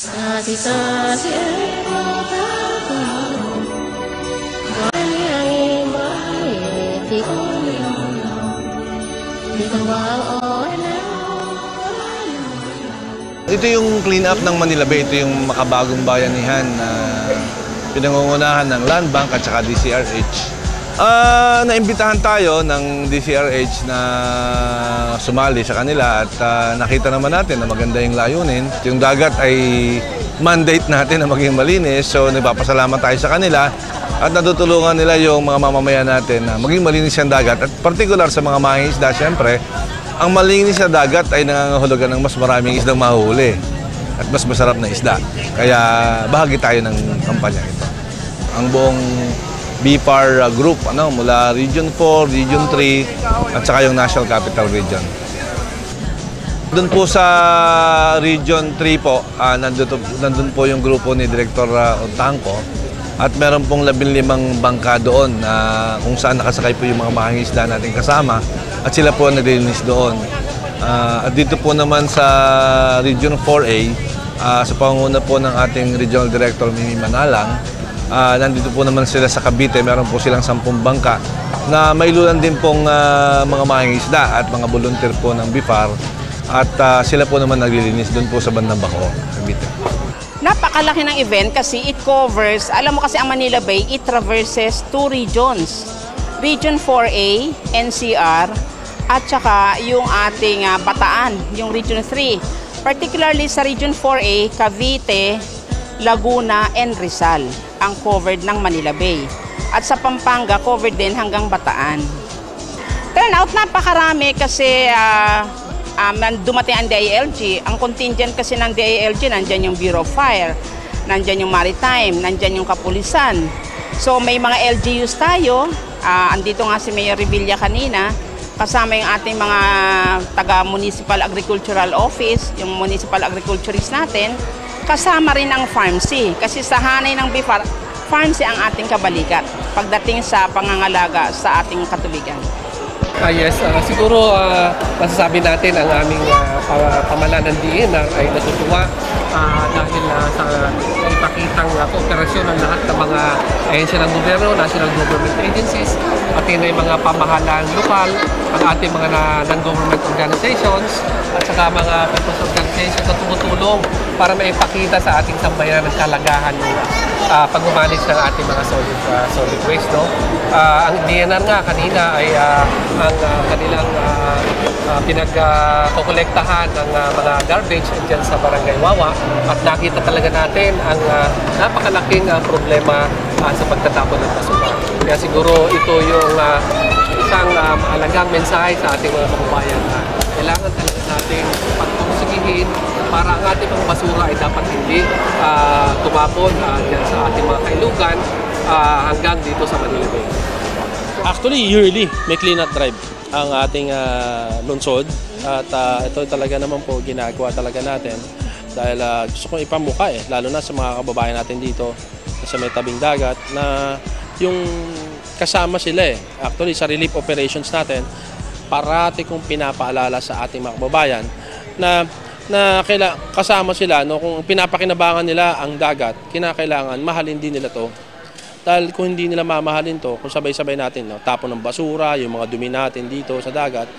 Ito yung clean up ng Manila Bay. Ito yung makabagong bayanihan na pinangungunahan ng Land Bank at saka DCRH. Naimbitahan tayo ng DCRH na sumali sa kanila at nakita naman natin na maganda yung layunin. Yung dagat ay mandate natin na maging malinis, so nagpapasalamat tayo sa kanila at natutulungan nila yung mga mamamayan natin na maging malinis yung dagat. At particular sa mga mangingisda, siyempre, ang malinis na dagat ay nangangahulugan ng mas maraming isdang mahuhuli at mas masarap na isda. Kaya bahagi tayo ng kampanya ito. Ang buong BIFAR group mula Region 4, Region 3 at saka yung National Capital Region. Doon po sa Region 3 po, nandun po yung grupo ni Director Ontangco at meron pong 15 bangka doon kung saan nakasakay po yung mga mangingisda natin kasama at sila po naglilinis doon. At dito po naman sa Region 4A, sa pangunguna po ng ating Regional Director Mimi Manalang, nandito po naman sila sa Cavite, meron po silang 10 bangka na mailulan din pong mga mangingisda at mga volunteer po ng BIFAR at sila po naman naglilinis doon po sa bandang Bacoor, Cavite. Napakalaki ng event kasi it covers, alam mo kasi ang Manila Bay, it traverses 2 regions. Region 4A, NCR, at saka yung ating Bataan, yung Region 3. Particularly sa Region 4A, Cavite, Laguna, and Rizal ang covered ng Manila Bay. At sa Pampanga, covered din hanggang Bataan. Turnout, napakarami kasi dumating ang DILG. Ang contingent kasi ng DILG, nandyan yung Bureau of Fire, nandyan yung Maritime, nandyan yung Kapulisan. So may mga LGUs tayo. Andito nga si Mayor Revilla kanina, kasama yung ating mga taga-Municipal Agricultural Office, yung Municipal Agriculturist natin. Kasama rin ang PharmC kasi sa hanay ng BIFAR, PharmC ang ating kabalikat pagdating sa pangangalaga sa ating katubigan. Yes, siguro masasabi natin ang aming pamahalaan ng DNR ay natutuwa dahil sa ipakitang kooperasyon ng lahat ng mga ahensya ng gobyerno, national government agencies, pati na yung mga pamahalaan lokal, ang ating mga non-government organizations, at saka mga people's organizations na tumutulong para maipakita sa ating sambayanan ng kalagahan ng pag-manage ng ating mga solid waste. No? Ang DNR nga kanina ay ang kanilang pinagkukolektahan ng mga garbage dyan sa Barangay Wawa at nakita talaga natin ang napakalaking problema sa pagtatapon ng basura. Kaya siguro ito yung isang mahalagang mensahe sa ating mga kababayan na kailangan talaga natin pagpupusigihin para ang ating mga basura ay dapat hindi tumapon dyan sa ating mga kailugan hanggang dito sa Manila Bay. Actually, yearly may clean-up drive ang ating lungsod at ito talaga naman po ginagawa talaga natin dahil gusto kong ipamuka lalo na sa mga kababayan natin dito sa may tabing dagat na yung kasama sila Actually, sa relief operations natin, parati kong pinapaalala sa ating mga kababayan na kasama sila, no, kung pinapakinabangan nila ang dagat, kinakailangan mahalin din nila to. Dahil kung hindi nila mamahalin to, kung sabay-sabay natin, no, tapon ng basura, yung mga dumi natin dito sa dagat,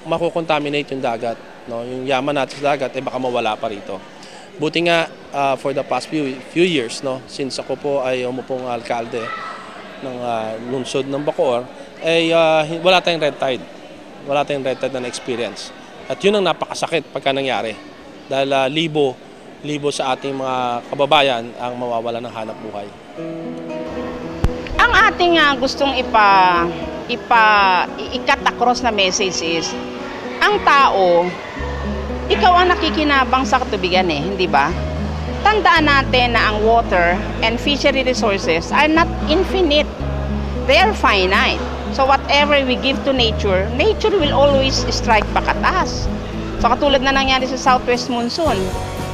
makukontaminate yung dagat. No? Yung yaman natin sa dagat, baka mawala pa rito. Buti nga, for the past few years, no, since ako po ay umupong alkalde ng lungsod ng Bacoor, wala tayong red tide. Wala tayong red tide na experience. At yun ang napakasakit pagka nangyari. Dahil libo sa ating mga kababayan ang mawawala ng hanap buhay. Ang ating gustong i-cut across na message is, ang tao, ikaw ang nakikinabang sa katubigan hindi ba? Tandaan natin na ang water and fishery resources are not infinite. They are finite. So whatever we give to nature, nature will always strike back at us. So katulad na nangyari sa Southwest Monsoon,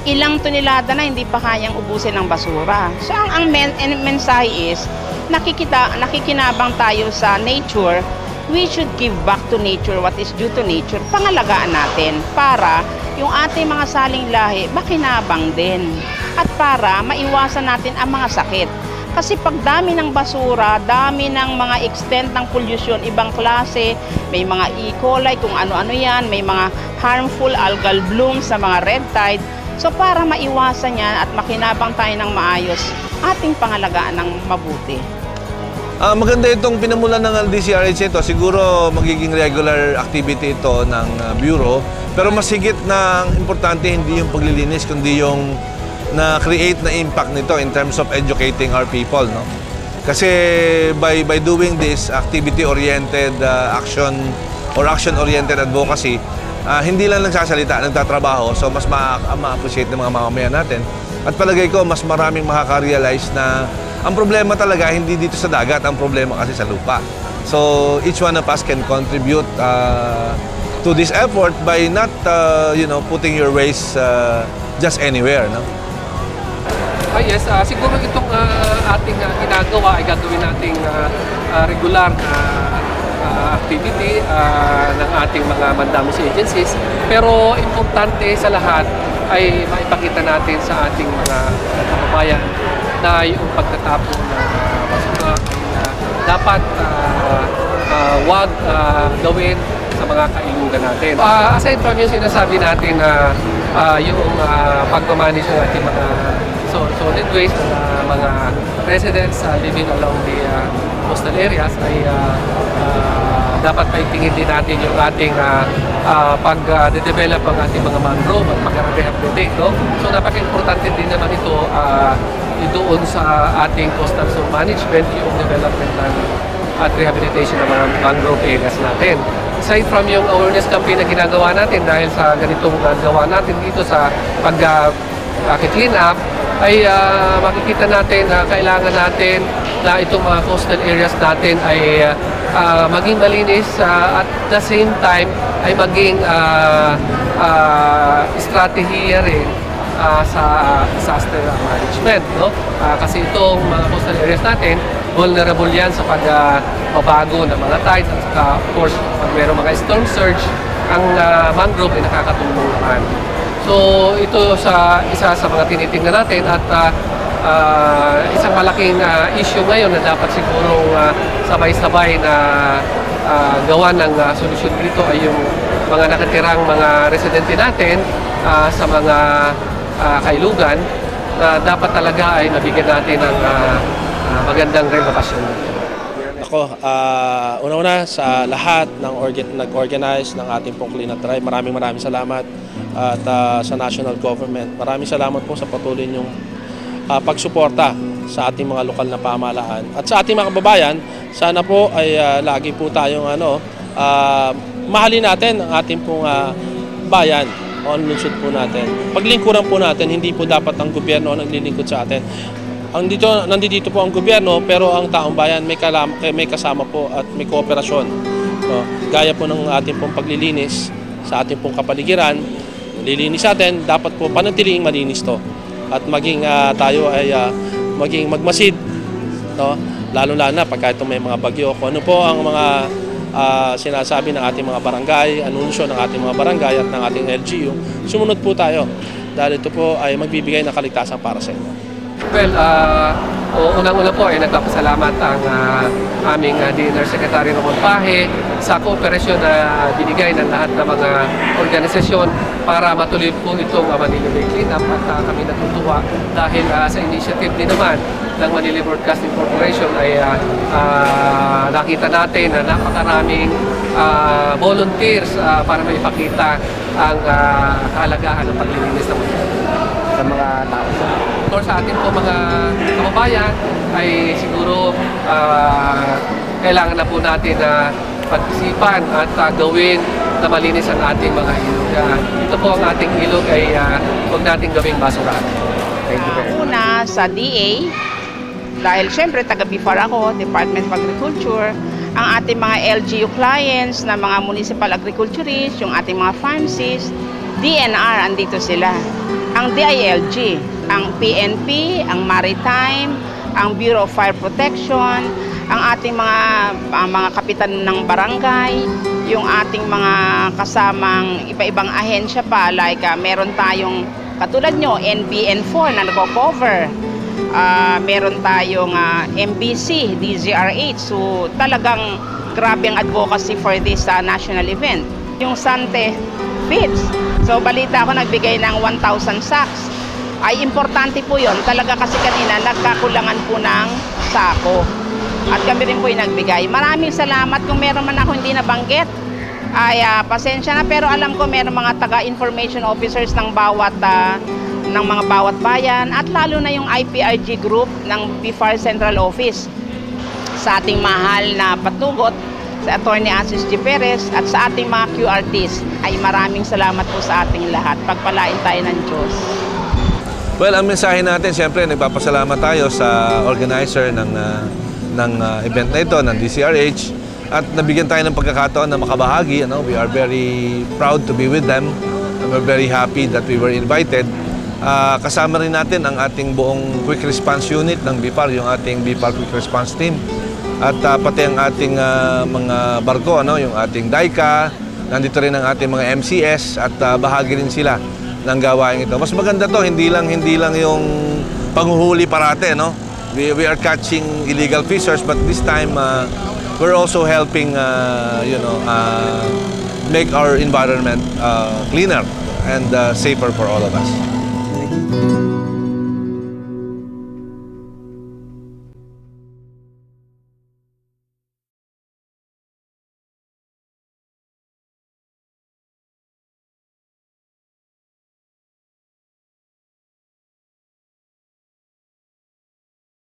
ilang tonelada na hindi pa kayang ubusin ng basura. So ang mensahe is, nakikinabang tayo sa nature we should give back to nature what is due to nature. Pangalagaan natin para yung ating mga saling lahi makinabang din at para maiwasan natin ang mga sakit. Kasi pag dami ng basura, dami ng mga extent ng pollution, ibang klase, may mga E. coli, kung ano-ano yan, may mga harmful algal blooms sa mga red tide. So para maiwasan yan at makinabang tayo ng maayos, ating pangalagaan ng mabuti. Maganda itong pinamulan ng DCRH ito. Siguro magiging regular activity ito ng Bureau. Pero mas higit na importante hindi yung paglilinis, kundi yung na-create na impact nito in terms of educating our people, no? Kasi by doing this activity-oriented action or action-oriented advocacy, hindi lang nagsasalita, nagtatrabaho. So mas ma-appreciate ng mga mamamayan natin. At palagay ko, mas maraming makaka-realize na ang problema talaga hindi dito sa dagat, ang problema kasi sa lupa. So each one of us can contribute to this effort by not putting your waste just anywhere, no? Yes, siguro itong ating ginagawa ay gagawin nating regular na activity ng ating mga mandamos agencies. Pero importante sa lahat ay maipakita natin sa ating mga kababayan na yung pagtatapon ng basura ay dapat wag gawin sa mga kailugan natin. Aside from yung sinasabi natin na yung pagmamanage ng ating mga solid waste ng mga residents living along the coastal areas ay dapat paigtingin din natin yung ating pag-develop ang ating mga mangrove at pag-rehabilitate. No? So napaka-importante din naman ito doon sa ating coastal zone management, yung development at rehabilitation ng mga mangrove areas natin. Aside from yung awareness campaign na ginagawa natin dahil sa ganitong gawa natin dito sa pag-clean up, ay makikita natin na kailangan natin na itong mga coastal areas natin ay maging malinis at the same time ay maging strategiya rin sa disaster management. No? Kasi itong mga coastal areas natin, vulnerable yan sa pagbabago ng mga tides at of course, pag mayroong mga storm surge, ang mangrove ay nakakatulong naman. So ito isa sa mga tinitingnan natin at isang malaking issue ngayon na dapat siguro sabay-sabay na gawa ng solusyon dito ay yung mga nakatirang mga residente natin sa mga kailugan na dapat talaga ay nabigyan natin ng magandang renovasyon. Ako, una-una sa lahat ng nag-organize ng ating pong Clean Up Drive, maraming salamat at sa national government. Maraming salamat po sa patuloy niyong pagsuporta sa ating mga lokal na pamahalaan. At sa ating mga kababayan, sana po ay lagi po tayong mahalin natin ang ating pong bayan o ang lungsod po natin. Paglingkuran po natin, hindi po dapat ang gobyerno ang naglilingkod sa atin. Nandito po ang gobyerno pero ang taong bayan may kasama po at may kooperasyon. Gaya po ng ating pong paglilinis sa ating pong kapaligiran, lilinis natin, dapat po panatiling malinis to. At maging tayo ay maging magmasid, no? Lalo-lalo na pagka ito may mga bagyo. Kung ano po ang mga sinasabi ng ating mga barangay, anunsyo ng ating mga barangay at ng ating LGU, sumunod po tayo. Dahil ito po ay magbibigay ng kaligtasan para sa inyo. Well, unang-una po ay nagpapasalamat ang aming DNR Secretary Ramon Pahe sa kooperasyon na binigay ng lahat ng mga organisasyon para matuloy po itong Manila Bay Cleanup at kami natutuwa dahil sa initiative din naman ng Manila Broadcasting Corporation ay nakita natin na napakaraming volunteers para maipakita ang kahalagahan ng paglilinis ng sa mga tao. Sa ating po mga kababayan ay siguro kailangan na po natin na pag-isipan at gawin na malinis ang ating mga ilog. Ito po ang ating ilog ay huwag natin gawing basurahan. Thank you very much. Una sa DA, dahil syempre taga-BIFAR ako, Department of Agriculture, ang ating mga LGU clients na mga municipal agriculturists, yung ating mga pharmacists, DNR, andito sila. Ang DILG, ang PNP, ang Maritime, ang Bureau of Fire Protection, ang ating mga kapitan ng barangay, yung ating mga kasamang iba-ibang ahensya pa, like meron tayong katulad nyo, NBN4 na nagko-cover. Meron tayong MBC, DZRH. So talagang grabe ang advocacy for this national event. Yung Sante Feeds. So balita ko nagbigay ng 1,000 sacks. Ay importante po yon talaga kasi kanina nagkakulangan po ng sako. At kami rin po yung nagbigay. Maraming salamat. Kung meron man ako hindi nabanggit, ay pasensya na, pero alam ko meron mga taga-information officers ng mga bawat bayan at lalo na yung IPRG group ng BIFAR Central Office. Sa ating mahal na patugot, sa Attorney Asis G. Perez at sa ating mga QRTs, ay maraming salamat po sa ating lahat. Pagpalain tayo ng Diyos. Well, ang mensahe natin, siyempre, nagpapasalamat tayo sa organizer ng event na ito, ng DCRH. At nabigyan tayo ng pagkakataon na makabahagi. We are very proud to be with them. And we're very happy that we were invited. Kasama rin natin ang ating buong Quick Response Unit ng BIFAR, yung ating BIFAR Quick Response Team. At pati ang ating mga barko, yung ating DICA, nandito rin ang ating mga MCS at bahagi rin sila ng gawain ito. Mas maganda to, hindi lang yung panghuhuli parate, no? We are catching illegal fishers, but this time we're also helping make our environment cleaner and safer for all of us.